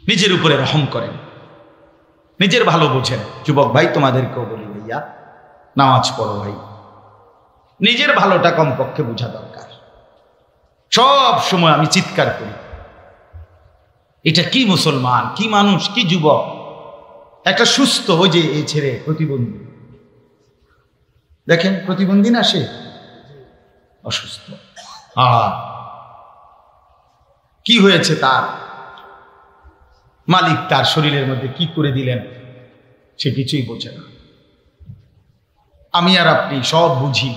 নিজের উপরে রহম করেন, নিজের ভালো বোঝেন। যুবক ভাই তোমাদেরকেও বলি, ভাইয়া নামাজ পড়ো ভাই, নিজের ভালোটা কমপক্ষে বোঝা দরকার। সব সময় আমি চিৎকার করি, এটা কি মুসলমান, কি মানুষ, কি যুবক, একটা সুস্থ, ওই যে এই ছেড়ে প্রতিবন্ধী, দেখেন প্রতিবন্ধী না, সে অসুস্থ। কি হয়েছে তার, মালিক তার শরীরের মধ্যে কি করে দিলেন সে কিছুই বোঝে না। আমি আর আপনি সব বুঝি,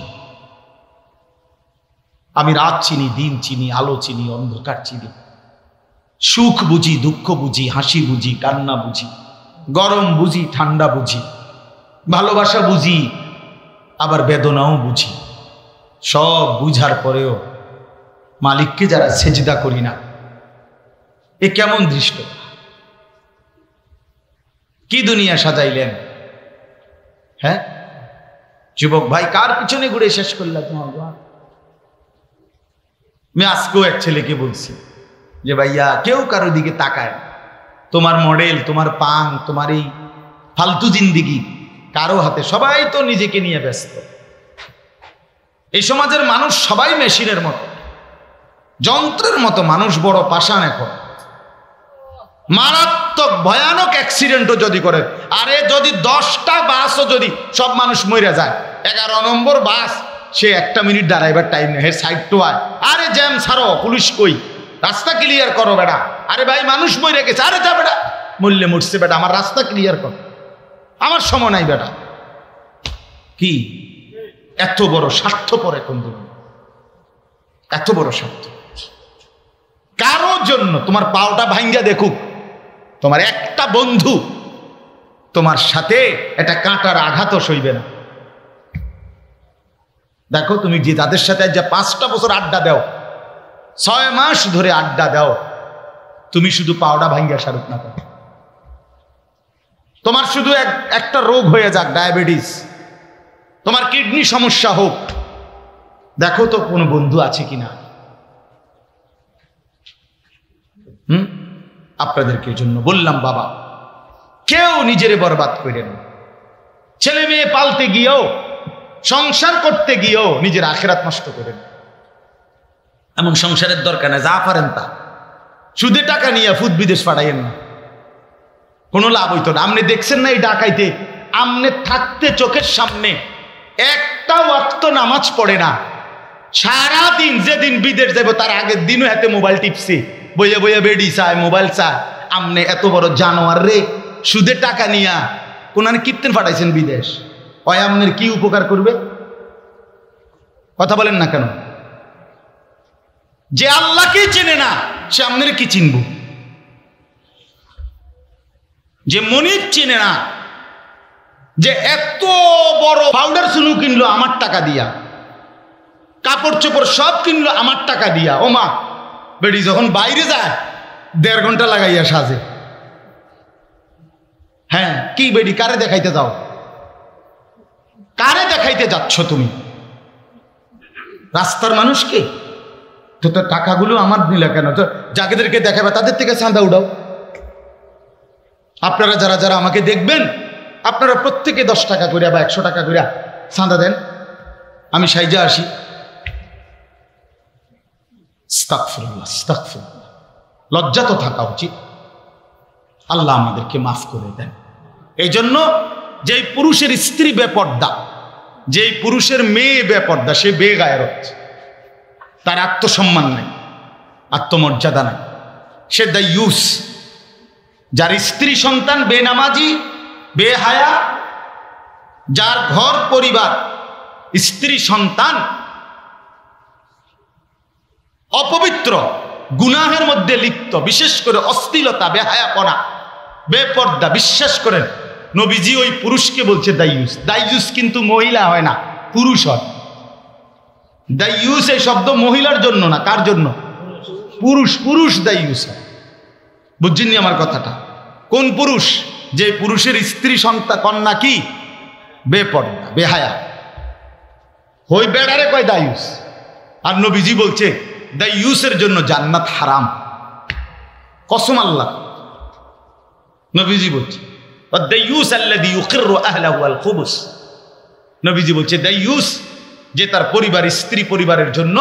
আমি রাত চিনি, দিন চিনি, আলো চিনি, অন্ধকার চিনি, সুখ বুঝি, দুঃখ বুঝি, হাসি বুঝি, কান্না বুঝি, গরম বুঝি, ঠান্ডা বুঝি, ভালোবাসা বুঝি, আবার বেদনাও বুঝি। সব বুঝার পরেও মালিককে যারা সেজদা করি না, এ কেমন দৃষ্ট, কি দুনিয়া সাজাইলেন। হ্যাঁ যুবক ভাই, কার পিছনে ঘুরে শেষ করলাম? আমি আজকেও এক ছেলেকে বলছি যে ভাইয়া, কেউ কারো দিকে তাকায়, তোমার মডেল, তোমার পাং, তোমার এই ফালতু জিন্দিগি কারো হাতে, সবাই তো নিজেকে নিয়ে ব্যস্ত। এই সমাজের মানুষ সবাই মেশিনের মতো, যন্ত্রের মতো। মানুষ বড় পাষাণ। এখন মারাত্মক ভয়ানক অ্যাক্সিডেন্টও যদি করে, আরে যদি 10টা বাসও যদি সব মানুষ মরে যায়, 11 নম্বর বাস, সে 1 মিনিট দাঁড়াইবার টাইম নেই, সাইড টু আয়, আরে জ্যাম ছাড়ো, পুলিশ কই, রাস্তা ক্লিয়ার করো বেটা। আরে ভাই মানুষ মরে গেছে, আরে যা বেটা, মরলে মরছে বেটা, আমার রাস্তা ক্লিয়ার কর, আমার সময় নাই বেটা। কি এত বড় স্বার্থপর এখন তুমি, এত বড় স্বার্থ কারো জন্য। তোমার পাওটা ভাঙ্গা দেখুক তোমার একটা বন্ধু, তোমার সাথে এটা কাঁটার আঘাতও সইবে না। দেখো তুমি যে তাদের সাথে যে 5টা বছর আড্ডা দাও, 6 মাস ধরে আড্ডা দাও, তুমি শুধু পাওটা ভাঙ্গা সারুক না করো, তোমার শুধু একটা রোগ হয়ে যাক, ডায়াবেটিস, তোমার কিডনি সমস্যা হোক, দেখো তো কোনো বন্ধু আছে কিনা। আপনাদেরকে জন্য বললাম, বাবা কেউ নিজেরে বরবাদ করেন। ছেলে মেয়ে পালতে গিয়েও, সংসার করতে গিয়েও নিজের আখিরাত নষ্ট করেন। এমন সংসারের দরকার না, যা পারেন তা। সুদে টাকা নিয়ে ফুদ বিদেশ পাঠাইয়েন না, কোনো লাভ হইতো না। আপনি দেখছেন না এই ডাকাইতে, আমনে থাকতে চোখের সামনে একটা ওয়াক্ত নামাজ পড়ে না, সারাদিন যেদিন বিদেশ যাব তার আগের দিনও হাতে মোবাইল টিপছে, বইয়ে বইয়ে বেডি চায়, মোবাইল চায়। আমনে এত বড় জানোয়ার রে, সুদে টাকা নিয়া কোন কীর্তন পাঠাইছেন বিদেশ, ওই আমনের কি উপকার করবে? কথা বলেন না কেন? যে আল্লাহকে চেনে না সে আমনের কি চিনব? যে মনির চেনে না, যে এত বড় পাউডার সুনু কিনলো আমার টাকা দিয়া, কাপড় চোপড় সব কিনলো আমার টাকা দিয়া, ও মা বেডি যখন বাইরে যায় 1.5 ঘন্টা লাগাইয়া সাজে। হ্যাঁ কি বেডি, কারে দেখাইতে যাও? কারে দেখাইতে যাচ্ছ তুমি? রাস্তার মানুষকে? তো তোর টাকাগুলো আমার নিলে কেন? তো যাদেরকে দেখাবে তাদের থেকে চাঁদা উঠাও। আপনারা যারা যারা আমাকে দেখবেন, আপনারা প্রত্যেকে 10 টাকা করে বা 100 টাকা করে চাঁদা দেন, আমি সাইজা আসি। আস্তাগফিরুল্লাহ, আস্তাগফিরুল্লাহ। লজ্জা তো থাকা উচিত। আল্লাহ আমাদেরকে মাফ করে দেন। এই জন্য যেই পুরুষের স্ত্রী বেপর্দা, যেই পুরুষের মেয়ে বেপর্দা, সে বেগায়রত, তার আত্মসম্মান নেই, আত্মমর্যাদা নাই, সে দায়ুস। যার স্ত্রী সন্তান বেনামাজি, বেহায়া, যার ঘর পরিবার, স্ত্রী সন্তান অপবিত্র, গুনাহের মধ্যে লিপ্ত, বিশেষ করে অশ্লীলতা, বেহায়াপনা, বেপর্দা, বিশ্বাস করেন নবীজি ওই পুরুষকে বলছে দায়ুস। দায়ুস কিন্তু মহিলা হয় না, পুরুষ হয়। দায়ুস এই শব্দ মহিলার জন্য না, কার জন্য? পুরুষ। পুরুষ দায়ুস হয়। বুঝছেননি আমার কথাটা? কোন পুরুষ? যে পুরুষের স্ত্রী সন্তান কন্যা কি বেপর্দা, বেহায়া, হই বেড়ারে কয় দায়ুস। আর নবীজি বলছে দায়ুসের জন্য জান্নাত হারাম। কসম আল্লাহ, নবীজি বলছে দাইয়ুস আল্লাযী ইউকিররু আহলাহু আল খুবুস, নবীজি বলছে দাইয়ুস যে তার পরিবার স্ত্রী পরিবারের জন্য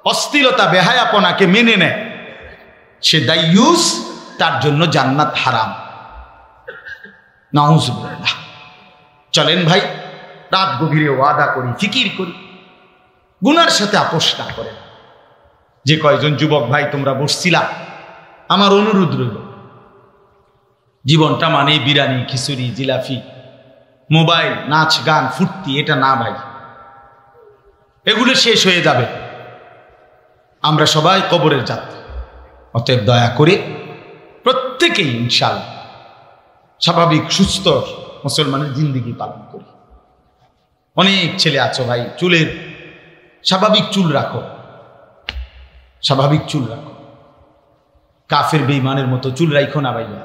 অশ্লীলতা বেহায়াপনাকে মেনে নেয়, সে দাইয়ুস, তার জন্য জান্নাত হারাম। নাউযুবিল্লাহ। চলেন ভাই, রাত গভীরে ওয়াদা করি, ফিকির করি, গুনার সাথে আপোষ না করেন। যে কয়জন যুবক ভাই তোমরা বসছিলা, আমার অনুরোধ রইল, জীবনটা মানে বিরিয়ানি, খিচুড়ি, জিলাপি, মোবাইল, নাচ গান, ফুর্তি, এটা না ভাই। এগুলো শেষ হয়ে যাবে, আমরা সবাই কবরের যাত্রী। অতএব দয়া করে প্রত্যেকেই ইনশাআল্লাহ স্বাভাবিক সুস্থ মুসলমানের জিন্দেগি পালন করি। অনেক ছেলে আছো ভাই, চুলের স্বাভাবিক চুল রাখো, স্বাভাবিক চুল রাখো, কাফের বেঈমানের মতো চুল রাখো না ভাইয়া।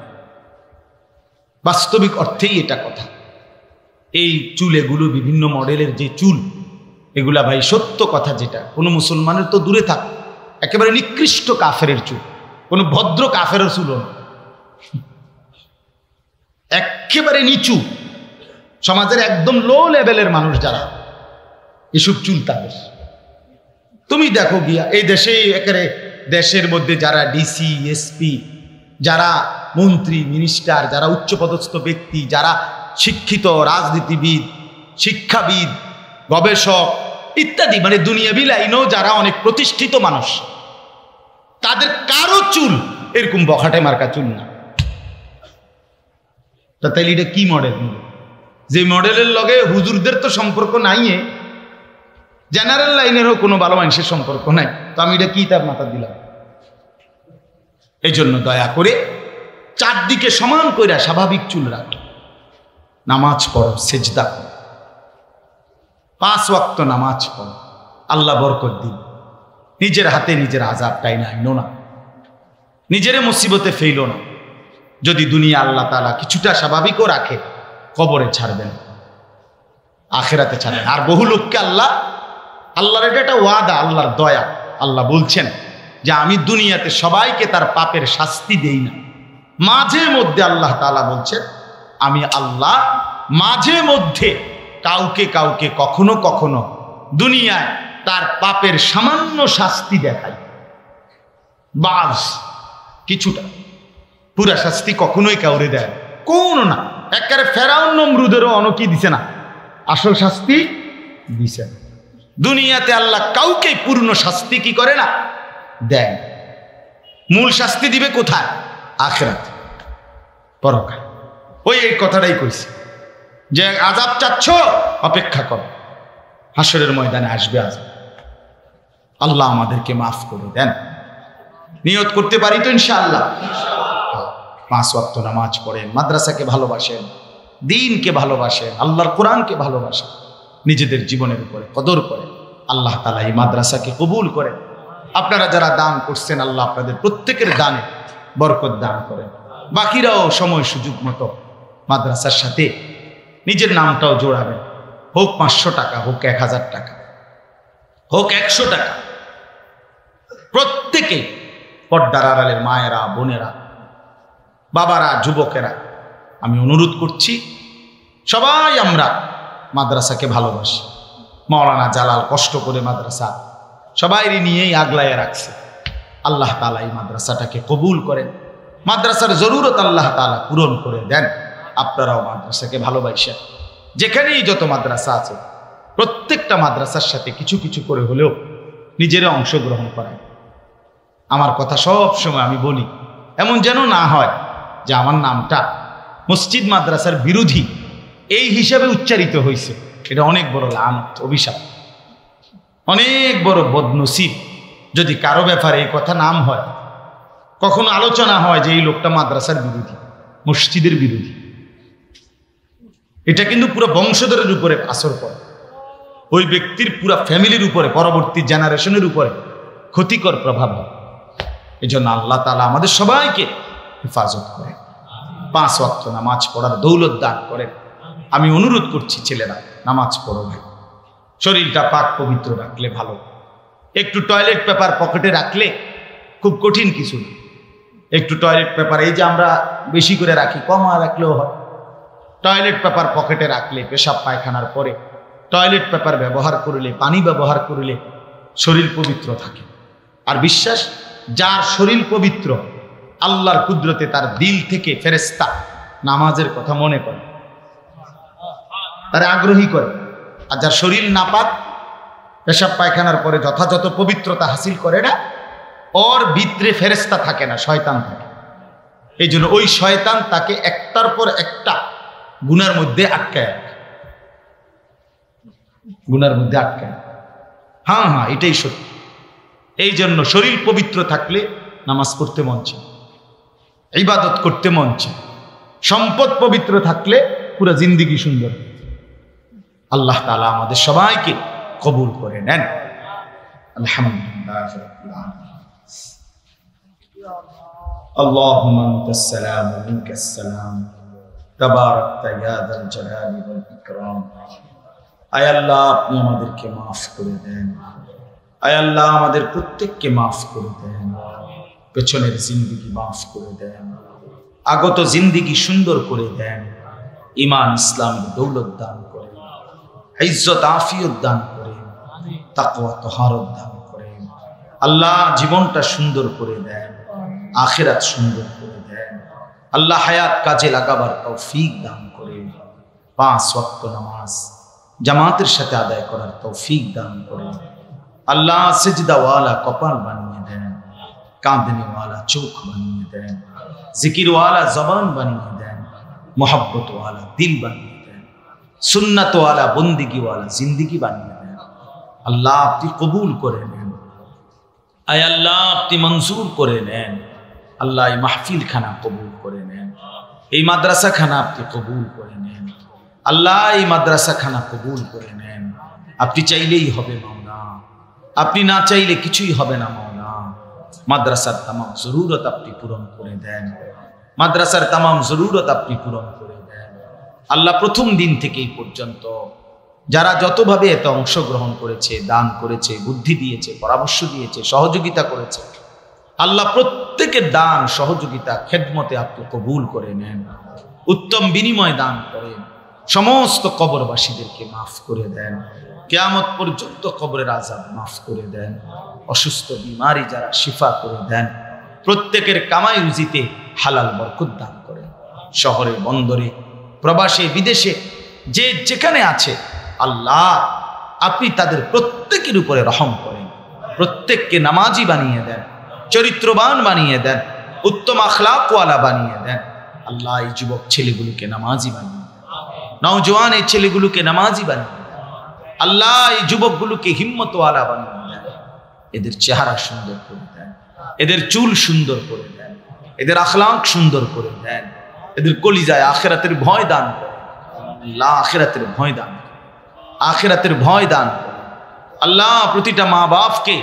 বাস্তবিক অর্থেই এটা কথা। এই চুল, এগুলো বিভিন্ন মডেলের যে চুল, এগুলা ভাই সত্য কথা, যেটা কোনো মুসলমানের তো দূরে থাক, একেবারে নিকৃষ্ট কাফেরের চুল, কোনো ভদ্র কাফেরের চুল না, একেবারে নিচু সমাজের একদম লো লেভেলের মানুষ যারা, এসব চুল তাদের। তুমি দেখো গিয়া এই দেশে একেবারে দেশের মধ্যে যারা ডিসি, এসপি, যারা মন্ত্রী, মিনিস্টার, যারা উচ্চপদস্থ ব্যক্তি, যারা শিক্ষিত, রাজনীতিবিদ, শিক্ষাবিদ, গবেষক ইত্যাদি, মানে দুনিয়াবি লাইনেও যারা অনেক প্রতিষ্ঠিত মানুষ, তাদের কারো চুল এরকম বখাটে মার্কা চুল না। তা তাইলে এটা কি মডেল? যে মডেলের লগে হুজুরদের তো সম্পর্ক নাই, জেনারেল লাইনেরও কোনো ভালো মানুষের সম্পর্ক নাই, তো আমি এটা কি তার মাথা দিলাম? এই জন্য দয়া করে চারদিকে সমান কইরা স্বাভাবিক চুল রাখো, নামাজ পড়ো, সেজদা করো, 5 ওয়াক্ত নামাজ পড়ো, আল্লাহ বরকত দিন। নিজের হাতে নিজের আযাব টাইনা আইনো না, নিজের মুসিবতে ফেইলো না। যদি দুনিয়া আল্লাহ তাআলা কিছুটা স্বাভাবিকও রাখে, কবরে ছাড়বেন, আখিরাতে ছাড়বেন। আর বহু লোককে আল্লাহর এটা একটা ওয়াদা, আল্লাহর দয়া। আল্লাহ বলছেন যে আমি দুনিয়াতে সবাইকে তার পাপের শাস্তি দেই না। মাঝে মধ্যে আল্লাহ তাআলা বলছেন আমি আল্লাহ মাঝে মধ্যে কাউকে কাউকে কখনো কখনো দুনিয়ায় তার পাপের সামান্য শাস্তি দেখাই, বাস কিছুটা, পুরা শাস্তি কখনোই কাউরে দেয় কোন না। একেবারে ফেরাউন নমরুদেরও অনকি দিছে না, আসল শাস্তি দিছে না। দুনিয়াতে আল্লাহ কাউকে পূর্ণ শাস্তি কি করে না, দেয়। মূল শাস্তি দিবে কোথায়? আখিরাত, পরকাল। ওই এই কথাটাই কইছে যে আযাব চাচ্ছ, অপেক্ষা করো, হাসরের ময়দানে আসবে আযাব। আল্লাহ আমাদেরকে মাফ করে দেন। নিয়ত করতে পারি তো ইনশাআল্লাহ? 5 ওয়াক্ত নামাজ পড়েন, মাদ্রাসাকে ভালোবাসেন, দ্বীনকে ভালোবাসেন, আল্লাহর কোরআনকে ভালোবাসেন, নিজেদের জীবনের উপরে কদর করেন। আল্লাহ তাআলা এই মাদ্রাসাকে কবুল করেন। আপনারা যারা দান করছেন, আল্লাহ আপনাদের প্রত্যেকের দানে বরকত দান করেন। বাকিরাও সময় সুযোগ মতো মাদ্রাসার সাথে নিজের নামটাও জোড়াবেন, হোক 500 টাকা, হোক 1000 টাকা, হোক 100 টাকা। প্রত্যেকে পর্দার আড়ালের মায়েরা, বোনেরা, বাবারা, যুবকেরা, আমি অনুরোধ করছি, সবাই আমরা মাদ্রাসাকে ভালোবাসি। মাওলানা জালাল কষ্ট করে মাদ্রাসা সবাইরই নিয়েই আগলায় রাখছে। আল্লাহ তাআলা এই মাদ্রাসাটাকে কবুল করেন, মাদ্রাসার জরুরত আল্লাহ তাআলা পূরণ করে দেন। আপনারাও মাদ্রাসাকে ভালোবাসেন। যেখানেই যত মাদ্রাসা আছে, প্রত্যেকটা মাদ্রাসার সাথে কিছু কিছু করে হলেও নিজেরা অংশগ্রহণ করেন। আমার কথা সব সময় আমি বলি, এমন যেন না হয় যে আমার নামটা মসজিদ মাদ্রাসার বিরোধী এই হিসাবে উচ্চারিত হয়েছে। এটা অনেক বড় লানত, অভিশাপ, অনেক বড় বদনসিব। যদি কারো ব্যাপারে এই কথা নাম হয়, কখনো আলোচনা হয় যে এই লোকটা মাদ্রাসার বিরোধী, মসজিদের বিরোধী, এটা কিন্তু পুরো বংশধরের উপরে আসর করে, ওই ব্যক্তির পুরো ফ্যামিলির উপরে, পরবর্তী জেনারেশনের উপরে ক্ষতিকর প্রভাব হয়। এই জন্য আল্লাহ তাআলা আমাদের সবাইকে হেফাজত করেন, 5 ওয়াক্ত নামাজ পড়ার দৌলত দান করেন। আমি অনুরোধ করছি ছেলেরা, নামাজ পড়ো ভাই। শরীরটা পাক পবিত্র রাখলে ভালো। একটু টয়লেট পেপার পকেটে রাখলে খুব কঠিন কিছু না। একটু টয়লেট পেপার, এই যে আমরা বেশি করে রাখি, কমা রাখলেও হয়, টয়লেট পেপার পকেটে রাখলে পেশাব পায়খানার পরে টয়লেট পেপার ব্যবহার করলে, পানি ব্যবহার করলে শরীর পবিত্র থাকে। আর বিশ্বাস, যার শরীর পবিত্র, আল্লাহর কুদরতে তার দিল থেকে ফেরেশতা নামাজের কথা মনে করে, তার আগ্রহী করে। আর যার শরীর নাপাক, পেশাব পায়খানার পরে যথাযথ পবিত্রতা হাসিল করে না, ওর ভিতরে ফেরেশতা থাকে না, শয়তান থাকে। এই জন্য ওই শয়তান তাকে একটার পর একটা গুনার মধ্যে আটকায়, গুনার মধ্যে আটকায়। হ্যাঁ হ্যাঁ, এটাই সত্যি। এই জন্য শরীর পবিত্র থাকলে নামাজ পড়তে মন চায়, ইবাদত করতে মন চায়। সম্পদ পবিত্র থাকলে পুরো জিন্দেগি সুন্দর। আল্লাহ তাআলা আমাদের সবাইকে কবুল করে নেন। আলহামদুলিল্লাহ রাব্বিল আলামিন। আল্লাহুম্মা আনতাস সালাম ওয়া মিনকাস সালাম, তাবারাকতা ইয়া যাল জালালি ওয়াল ইকরাম। আয় আল্লাহ, আপনি আমাদেরকে মাফ করে দেন। আয় আল্লাহ, আমাদের প্রত্যেককে মাফ করে দেন। পেছনের জিন্দেগি মাফ করে দেন, আগত জিন্দেগি সুন্দর করে দেন। ঈমান ইসলামের দৌলত দান করেন, ইজ্জত আফিয়ত দান করেন, তাকওয়া তহারত দান করেন। আল্লাহ, জীবনটা সুন্দর করে দেন, আখিরাত সুন্দর করে দেন। আল্লাহ, হায়াত কাজে লাগাবার তৌফিক দান করেন। 5 ওয়াক্ত নামাজ জামাতের সাথে আদায় করার তৌফিক দান করেন। আল্লাহ, সিজদাওয়ালা কপাল বানিয়ে দেন, কাঁদনেওয়ালা চোখ বানিয়ে দেন, জিকিরওয়ালা জবান বানিয়ে দেন, মোহাব্বতওয়ালা দিল বানিয়ে দেন, সুন্নাতওয়ালা বন্দিগিওয়ালা জিন্দিগি বানিয়ে দেন। আল্লাহ, আপনি কবুল করে নেন। আয় আল্লাহ, আপনি মঞ্জুর করে নেন। আল্লাহ, এই মাহফিল খানা কবুল করে নেন, এই মাদ্রাসা খানা আপনি কবুল করে নেন। আল্লাহ, এই মাদ্রাসা খানা কবুল করে নেন। আপনি চাইলেই হবে মাওলা, আপনি না চাইলে কিছুই হবে না মাওলা। মাদ্রাসার তামাম জরুরত আপনি পূরণ করে দেন, মাদ্রাসার তামাম জরুরত আপনি পূরণ করে দেন। আল্লাহ, প্রথম দিন থেকে এই পর্যন্ত যারা যতভাবে এত অংশগ্রহণ করেছে, দান করেছে, বুদ্ধি দিয়েছে, পরামর্শ দিয়েছে, সহযোগিতা করেছে, আল্লাহ প্রত্যেকের দান সহযোগিতা খেদমতে আপনি কবুল করে নেন, উত্তম বিনিময় দান করেন। সমস্ত কবরবাসীদেরকে মাফ করে দেন, কিয়ামত পর্যন্ত কবরের আযাব মাফ করে দেন। অসুস্থ বিমারি যারা শিফা করে দেন, প্রত্যেকের কামাই রুজিতে হালাল বরকত দান করেন। শহরে বন্দরে প্রবাসে বিদেশে যে যেখানে আছে, আল্লাহ আপনি তাদের প্রত্যেকের উপরে রহম করেন, প্রত্যেককে নামাজি বানিয়ে দেন, চরিত্রবান বানিয়ে দেন, উত্তম আখলাকওয়ালা বানিয়ে দেন। আল্লাহ, এই যুবক ছেলেগুলোকে নামাজি বানিয়ে দেন, নওজোয়ান এই ছেলেগুলোকে নামাজি বানিয়ে দেন। আল্লাহ, এই যুবকগুলোকে হিম্মতওয়ালা বানিয়ে দেন, এদের চেহারা সুন্দর করে দেন, এদের চুল সুন্দর করে দেন, এদের আখলাক সুন্দর করে দেন, এদের কলিজায় আখিরাতের ভয় দান করেন। আল্লাহ, আখিরাতের ভয় দান করেন, আখিরাতের ভয় দান করেন। আল্লাহ, প্রতিটা মা বাপকে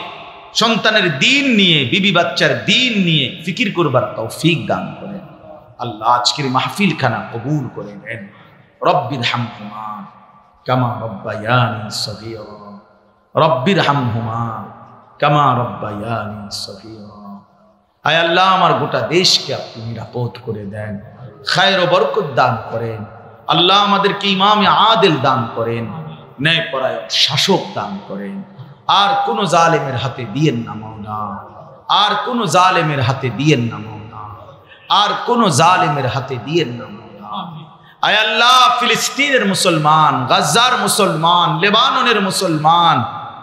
সন্তানের দিন নিয়ে, বিবি বাচ্চার দিন নিয়ে ফিকির করবার তৌফিক দান করেন। আল্লাহ, আজকের মাহফিল খানা কবুল করে নেন। রব্বিরহামহুমা কামা রব্বায়ানি সগীরা, রব্বিরহামহুমা কামা রব্বায়ানি সগীরা। আয় আল্লাহ, আমার গোটা দেশকে আপনি নিরাপদ করে দেন, খায়ের ও বরকত দান করেন। আল্লাহ, আমাদেরকে ইমামে আদিল দান করেন, ন্যায়পরায়ণ শাসক দান করেন। আর কোন জালেমের হাতে দিয়েন না মাওলা, আর কোন জালেমের হাতে দিয়েন না মাওলা, আর কোন জালেমের হাতে দিয়েন না মাওলা। আয় আল্লাহ, ফিলিস্তিনের মুসলমান, গাজার মুসলমান, লেবাননের মুসলমান,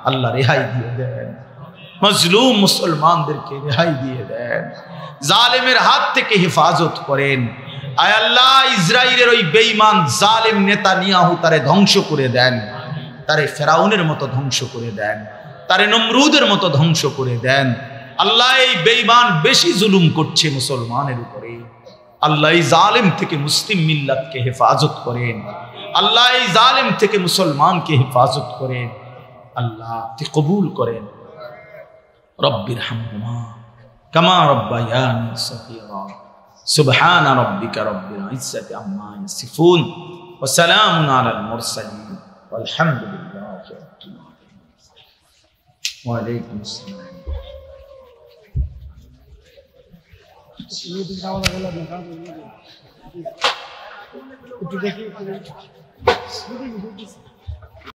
আল্লাহ রেহাই দিয়ে দেন। মজলুম মুসলমানদেরকে রেহাই দিয়ে দেন, জালেমের হাত থেকে হেফাজত করেন। আয় আল্লাহ, ইসরায়েলের ওই বেঈমান জালেম নেতানিয়াহু তারে ধ্বংস করে দেন, তারে ফেরাউনের মতো ধ্বংস করে দেন, তারে নমরুদের মতো ধ্বংস করে দেন। আল্লাহ, এই বেঈমান বেশি জুলুম করছে মুসলমানের উপরে। আল্লাহ, এই জালেম থেকে মুসলিম মিল্লাতকে হেফাজত করেন। আল্লাহ, এই জালেম থেকে মুসলমানকে হেফাজত করেন। আল্লাহ, আপনি কবুল করেন। রব্বিরহামহুমা কামা রব্বায়ানি সগীরা। সুবহান রাব্বিকা রব্বিল ইজ্জাতি আম্মা ইয়াসিফুন ওয়া সালামুন আলাল মুরসালিন ওয়ালহামদুলিল্লাহি রাব্বিল আলামিন। ওয়া আলাইকুম আসসালাম। একটু দেখি